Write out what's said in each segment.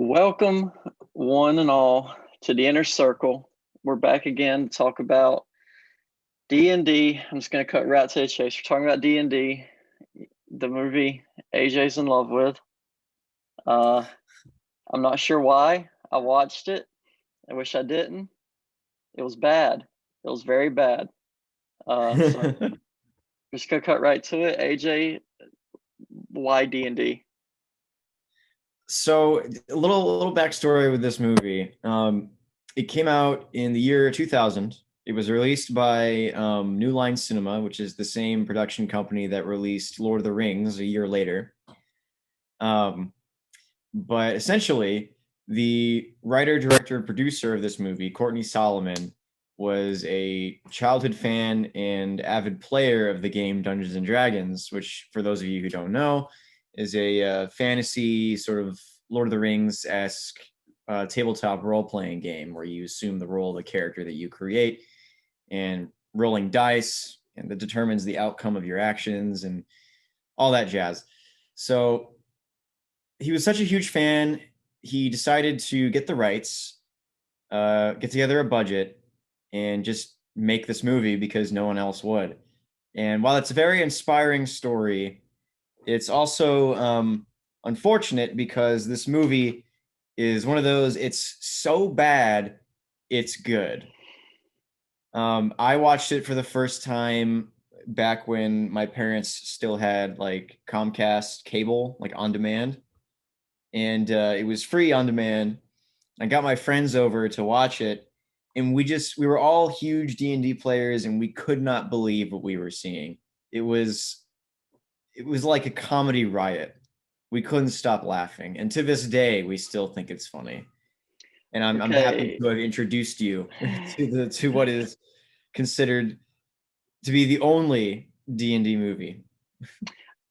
Welcome, one and all, to the inner circle. We're back again to talk about D&D. I'm just going to cut right to the chase. We're talking about D&D, the movie AJ's in love with. Uh, I'm not sure why I watched it. I wish I didn't. It was bad. It was very bad. So we're just going to cut right to it. AJ, why D&D? So a little backstory with this movie. It came out in the year 2000. It was released by New Line Cinema, which is the same production company that released Lord of the Rings a year later. Um, but essentially, the writer, director, and producer of this movie, Courtney Solomon, was a childhood fan and avid player of the game Dungeons and Dragons, which, for those of you who don't know, is a fantasy sort of Lord of the Rings esque tabletop role playing game where you assume the role of the character that you create and rolling dice, and that determines the outcome of your actions and all that jazz. So he was such a huge fan, he decided to get the rights, get together a budget, and just make this movie because no one else would. And while it's a very inspiring story, it's also unfortunate because this movie is one of those, it's so bad, it's good. I watched it for the first time back when my parents still had like Comcast cable, like on demand, and it was free on demand. I got my friends over to watch it, and we were all huge D&D players, and we could not believe what we were seeing. It was it was like a comedy riot. We couldn't stop laughing, and to this day, we still think it's funny. And I'm happy Okay. to have introduced you to what is considered to be the only D&D movie.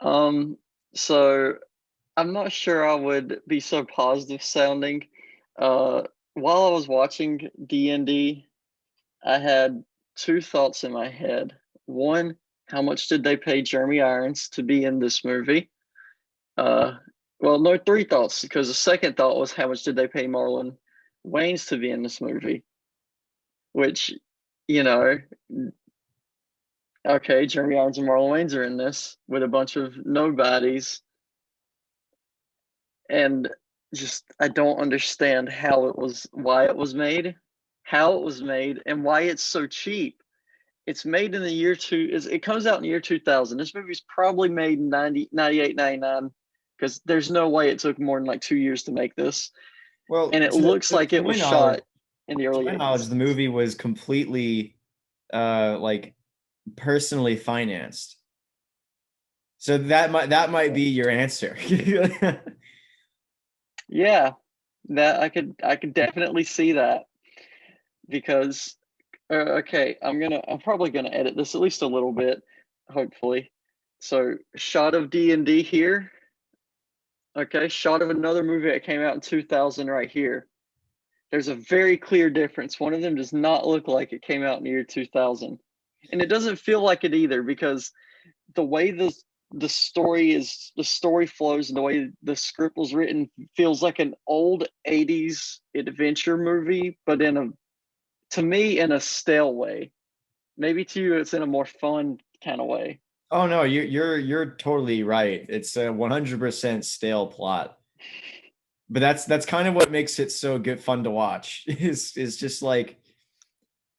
Um, so I'm not sure I would be so positive sounding. Uh, while I was watching D&D, I had two thoughts in my head. One, how much did they pay Jeremy Irons to be in this movie? Uh, well, no, three thoughts, because the second thought was how much did they pay Marlon Wayans to be in this movie? Which, you know, okay, Jeremy Irons and Marlon Wayans are in this with a bunch of nobodies, and just I don't understand why it was made, how it was made, and why it's so cheap. It's made in the year it comes out in the year 2000. This movie's probably made in 90, 98, 99, because there's no way it took more than like 2 years to make this. Well, And it looks like to it my was knowledge, shot in the early 80s. the movie was completely like personally financed. So that might be your answer. Yeah, that I could definitely see that because okay, I'm probably gonna edit this at least a little bit, hopefully. So shot of D&D here. Okay, shot of another movie that came out in 2000 right here. There's a very clear difference. One of them does not look like it came out in the year 2000. And it doesn't feel like it either because the way the story flows and the way the script was written feels like an old 80s adventure movie, but to me in a stale way. Maybe to you it's in a more fun kind of way. Oh no, you're totally right. It's a 100% stale plot. But that's kind of what makes it so good fun to watch. Is just like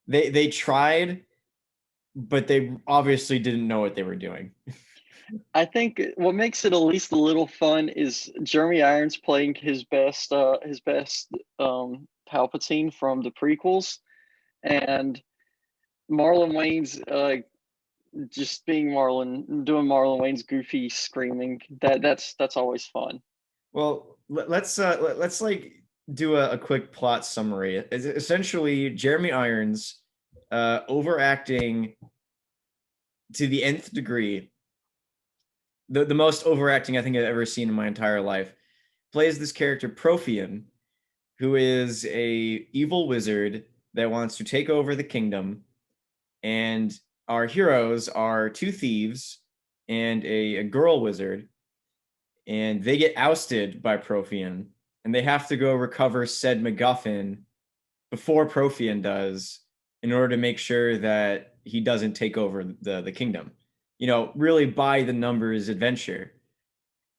they tried, but they obviously didn't know what they were doing. I think what makes it at least a little fun is Jeremy Irons playing his best Palpatine from the prequels, and Marlon Wayne's just being doing Marlon Wayne's goofy screaming. That's always fun. Well, let's like do a quick plot summary. It's essentially Jeremy Irons overacting to the nth degree, the most overacting I think I've ever seen in my entire life. Plays this character Profian, who is a evil wizard that wants to take over the kingdom, and our heroes are two thieves and a girl wizard, and they get ousted by Profian, and they have to go recover said MacGuffin before Prothean does, in order to make sure that he doesn't take over the kingdom. You know, really by the numbers adventure.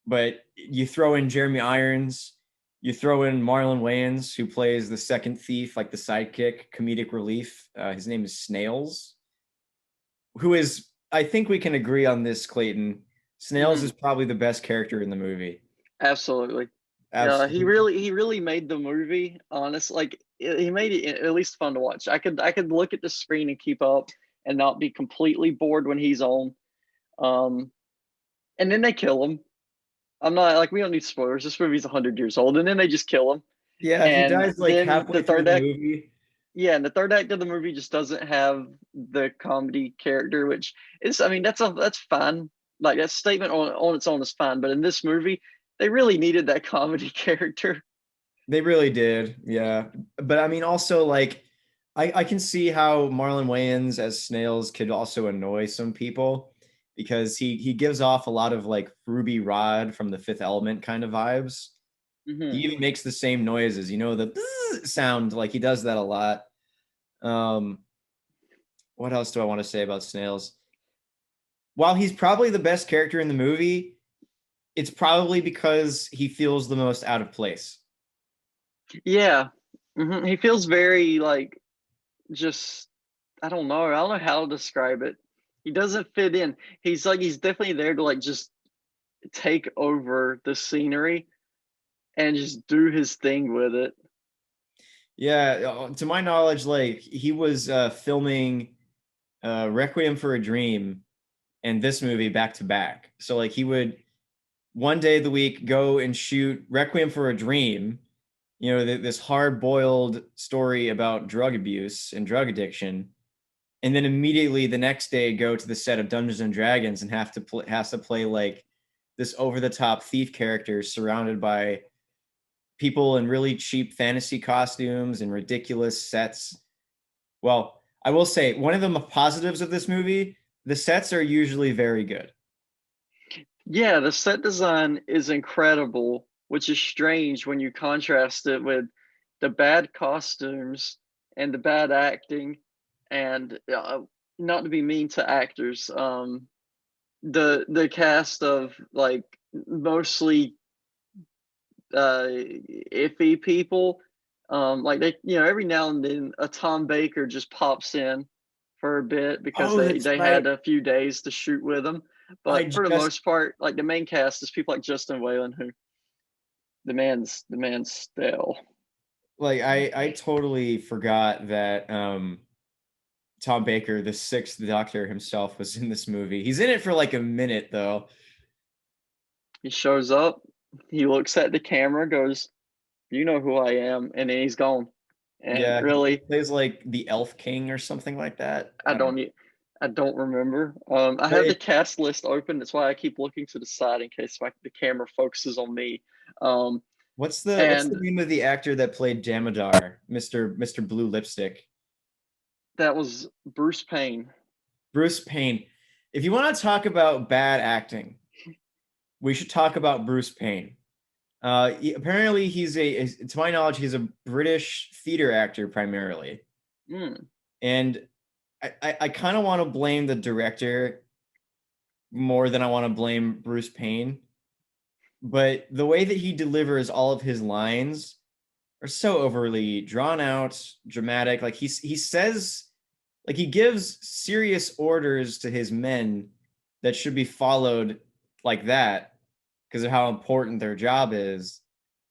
But you throw in Jeremy Irons, you throw in Marlon Wayans, who plays the second thief, like the sidekick, comedic relief. His name is Snails, who is, I think we can agree on this, Clayton. Snails Mhm. is probably the best character in the movie. Absolutely. Yeah, Absolutely. he really made the movie honest. Like he made it at least fun to watch. I could look at the screen and keep up and not be completely bored when he's on. Um, and then they kill him. I'm not like we don't need spoilers. This movie's 100 years old, and then they just kill him. Yeah, he And dies like then halfway the through third the act, movie. yeah, and the third act of the movie just doesn't have the comedy character, which is, I mean, that's fine. Like that statement on its own is fine, but in this movie, they really needed that comedy character. They really did, yeah. But I mean, also like, I can see how Marlon Wayans as Snails could also annoy some people because he gives off a lot of like Ruby Rod from the Fifth Element kind of vibes. He Hmm. even makes the same noises, you know, the sound, like he does that a lot. Um, what else do I want to say about Snails? While he's probably the best character in the movie, it's probably because he feels the most out of place. Yeah, he feels very like just I don't know how to describe it. He doesn't fit in. He's like he's definitely there to like just take over the scenery and just do his thing with it. Yeah, to my knowledge, like he was filming Requiem for a Dream and this movie back to back. So like he would one day of the week go and shoot Requiem for a Dream, you know, this hard-boiled story about drug abuse and drug addiction, and then immediately the next day go to the set of Dungeons and Dragons and has to play like this over-the-top thief character surrounded by people in really cheap fantasy costumes and ridiculous sets. Well, I will say one of the positives of this movie, the sets are usually very good. Yeah, the set design is incredible, which is strange when you contrast it with the bad costumes and the bad acting, and not to be mean to actors, the cast of like mostly iffy people. Like they, every now and then a Tom Baker just pops in for a bit because Oh, that's they had right. a few days to shoot with him. I But for the just most part, like the main cast is people like Justin Whalen, who the man's stale. like I totally forgot that Tom Baker, the sixth Doctor himself, was in this movie. He's in it for like a minute though. He shows up, he looks at the camera, goes, "You know who I am," and then he's gone. And Yeah, he really, plays like the Elf King or something like that. I I don't know. don't e- I don't remember. I But have the cast list open. That's why I keep looking to the side in case the camera focuses on me. Um, what's the and name of the actor that played Damodar, Mr. Blue Lipstick? that was Bruce Payne. Bruce Payne. If you want to talk about bad acting, we should talk about Bruce Payne. Apparently, to my knowledge, he's a British theater actor primarily, Mm. and I kind of want to blame the director more than I want to blame Bruce Payne. But the way that he delivers all of his lines are so overly drawn out, dramatic. Like he says, like he gives serious orders to his men that should be followed like that because of how important their job is.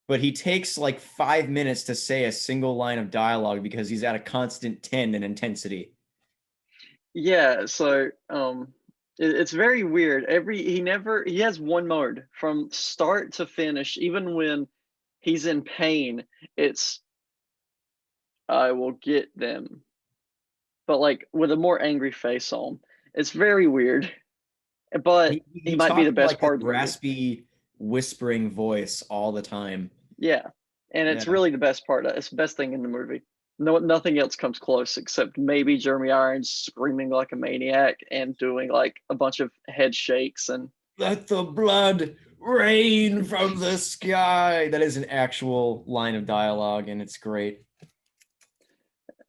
But he takes like 5 minutes to say a single line of dialogue because he's at a constant 10 in intensity. Yeah, so it's very weird. He has one mode from start to finish, even when he's in pain, it's I will get them. But like with a more angry face on. It's very weird. But He he might be talks the in best like a part of the movie. raspy, whispering voice all the time. Yeah. And Yeah. it's really the best part. It's the best thing in the movie. No, nothing else comes close except maybe Jeremy Irons screaming like a maniac and doing like a bunch of head shakes and Let the blood Rain from the sky. That is an actual line of dialogue, and it's great.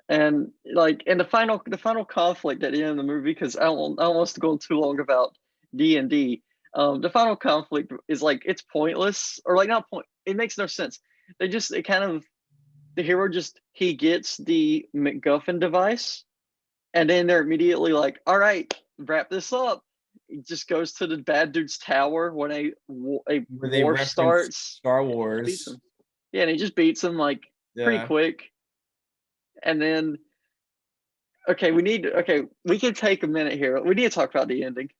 And like, and the final conflict at the end of the movie, because I don't want us to go too long about D&D. The final conflict is like it's pointless, or like not point. It makes no sense. It kind of the hero just he gets the MacGuffin device, and then they're immediately like, all right, wrap this up. He just goes to the bad dude's tower when a Where they war reference starts. Star Beats Wars. him. Yeah, and he just beats him like pretty Yeah. quick. And then okay, we can take a minute here. We need to talk about the ending.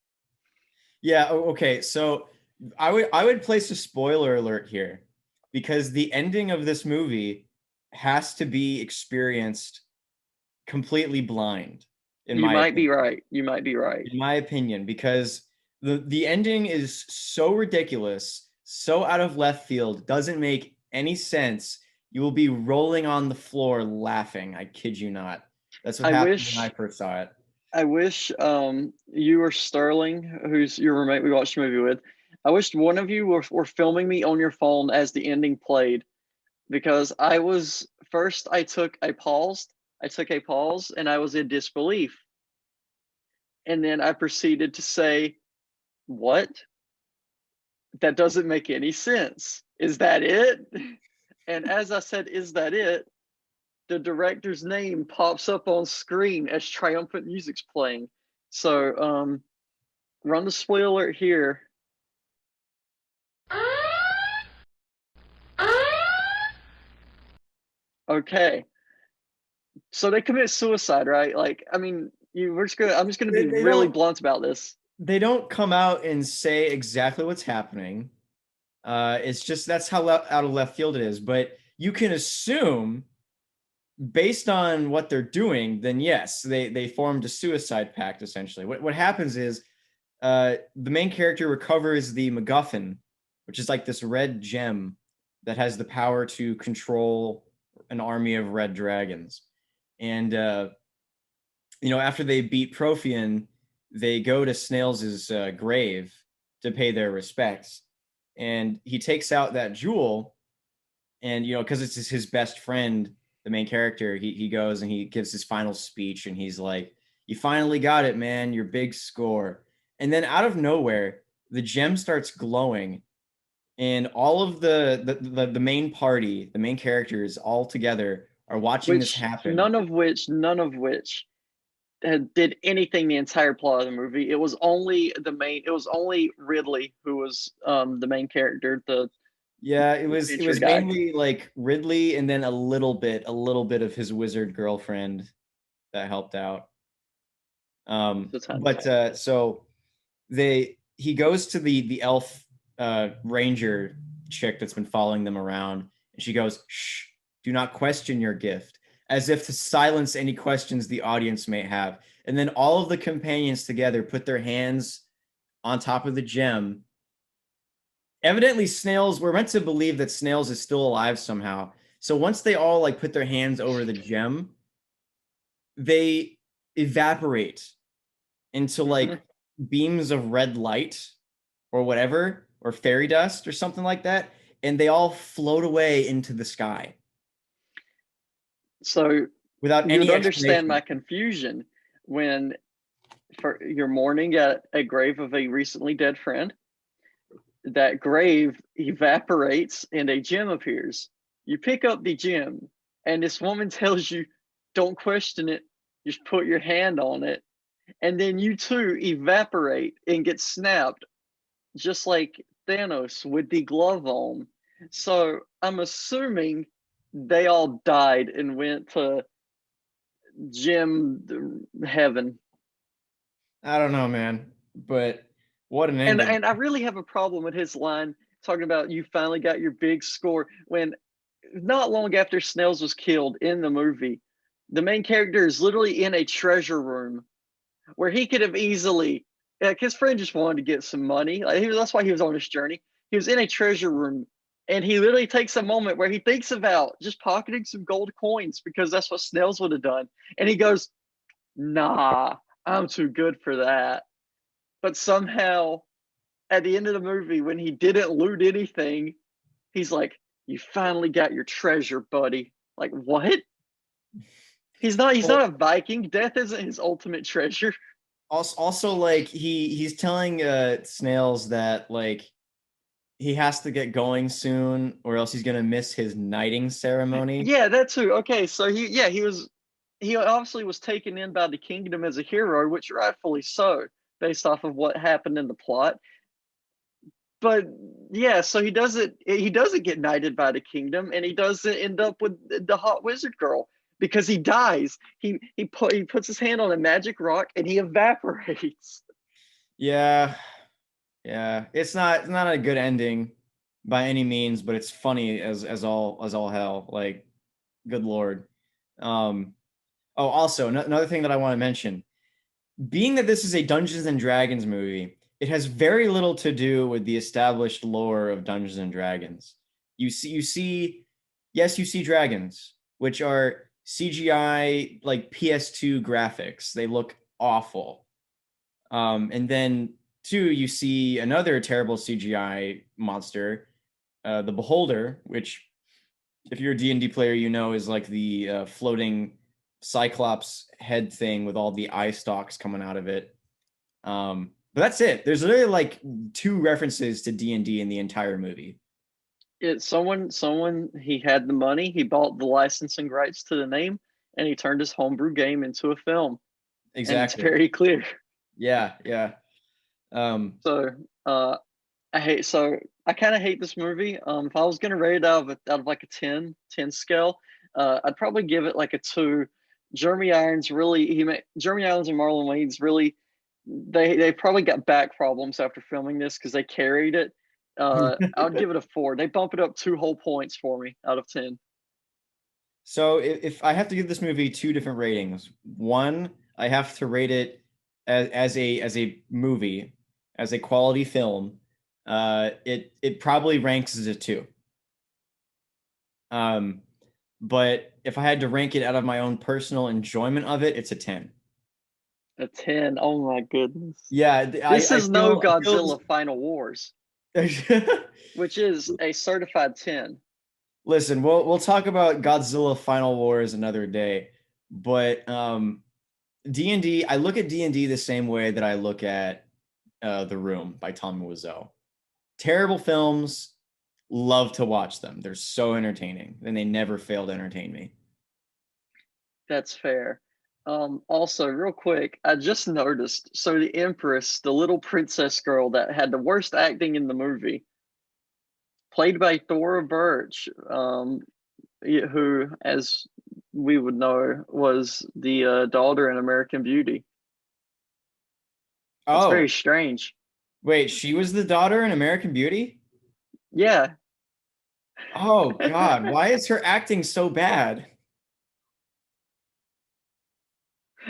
Yeah, okay. So I would place a spoiler alert here because the ending of this movie has to be experienced completely blind, in You my might be opinion. right. You might be right. In my opinion, because the ending is so ridiculous, so out of left field, doesn't make any sense. You will be rolling on the floor laughing. I kid you not. That's what I happened when I wish first saw it. I wish you or Sterling, who's your roommate we watched the movie with, I wished one of you were filming me on your phone as the ending played, because I was first I took a pause and I was in disbelief. And then I proceeded to say, "What? That doesn't make any sense. Is that it?" And as I said, "Is that it?" the director's name pops up on screen as triumphant music's playing. So, run the spoiler here. Okay, so they commit suicide, right? Like, I mean, I'm just gonna They, be they really don't blunt about this. they don't come out and say exactly what's happening. It's just that's how out of left field it is. But you can assume, based on what they're doing, then yes, they formed a suicide pact essentially. What happens is the main character recovers the MacGuffin, which is like this red gem that has the power to control an army of red dragons. And after they beat Profian, they go to Snails' grave to pay their respects, and he takes out that jewel, and because it's his best friend, the main character, he goes and he gives his final speech, and he's like, "You finally got it, man! Your big score." And then out of nowhere, the gem starts glowing, and all of the main party, the main characters, all together are watching this Which happen. none of which did anything the entire plot of the movie. It was only the main. It was only Ridley who was the main character, the Yeah, it adventure was guy. mainly like Ridley and then a little bit of his wizard girlfriend that helped out. The tiny. But so he goes to the elf ranger chick that's been following them around, and she goes, "Shh, do not question your gift," as if to silence any questions the audience may have. And then all of the companions together put their hands on top of the gem. Evidently, we're meant to believe that Snails is still alive somehow. So once they all like put their hands over the gem, they evaporate into Mm-hmm. like beams of red light or whatever, or fairy dust or something like that, and they all float away into the sky So without you'd any understand explanation. my confusion when for you're mourning at a grave of a recently dead friend. That grave evaporates and a gem appears. You pick up the gem, and this woman tells you, "Don't question it. Just put your hand on it." And then you too evaporate and get snapped, just like Thanos with the glove on. So I'm assuming they all died and went to gem heaven. I don't know, man, but what an And ending. I really have a problem with his line talking about you finally got your big score when not long after Snells was killed in the movie, the main character is literally in a treasure room where he could have easily, like his friend just wanted to get some money. That's why he was on his journey. He was in a treasure room and he literally takes a moment where he thinks about just pocketing some gold coins because that's what Snells would have done. And he goes, "Nah, I'm too good for that." But somehow, at the end of the movie when he didn't loot anything, he's like, "You finally got your treasure, buddy." Like what? He's Well, not a Viking. Death isn't his ultimate treasure. also like he's telling Snails that like he has to get going soon or else he's gonna miss his knighting ceremony. Yeah, that too. Okay, so he obviously was taken in by the kingdom as a hero, which rightfully so, based off of what happened in the plot. But yeah, so he doesn't get knighted by the kingdom, and he doesn't end up with the hot wizard girl because he dies. He puts his hand on a magic rock and he evaporates. Yeah, yeah. It's not a good ending by any means, but it's funny as all hell. Like, good lord. Um, oh, also another thing that I want to mention, being that this is a Dungeons and Dragons movie, it has very little to do with the established lore of Dungeons and Dragons. You see, yes, you see dragons, which are CGI like PS2 graphics. They look awful. And then two, you see another terrible CGI monster, the Beholder, which if you're a D&D player, you know is like the floating Cyclops head thing with all the eye stalks coming out of it. But that's it. There's literally like two references to D&D in the entire movie. It's someone he had the money, he bought the licensing rights to the name, and he turned his homebrew game into a film. And it's Exactly. very clear. Yeah, yeah. Um, So I kind of hate this movie. If I was gonna rate it out of like a 10 scale, I'd probably give it like a 2. Jeremy Irons and Marlon Wayans really they probably got back problems after filming this because they carried it. I would give it a 4. They bump it up 2 whole points for me out of 10. so if I have to give this movie two different ratings, one, I have to rate it as a movie, as a quality film. It probably ranks as a 2. Um, but if I had to rank it out of my own personal enjoyment of it, it's a 10. A 10. Oh my goodness. Yeah, This is no I feel Godzilla Final Wars, which is a certified 10. Listen, we'll talk about Godzilla Final Wars another day, but D&D, I look at D&D the same way that I look at The Room by Tom Wiseau. Terrible films, love to watch them. They're so entertaining, and they never fail to entertain me. That's fair. Also, real quick, I just noticed. So the Empress, the little princess girl that had the worst acting in the movie, played by Thora Birch, who, as we would know, was the daughter in American Beauty. That's Oh, very strange. wait, she was the daughter in American Beauty? Yeah. Oh God, why is her acting so bad?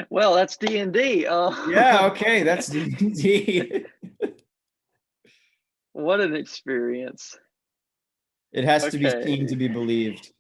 Well, that's D&D. Yeah, okay, that's D&D. What an experience. It has to be Okay. seen to be believed.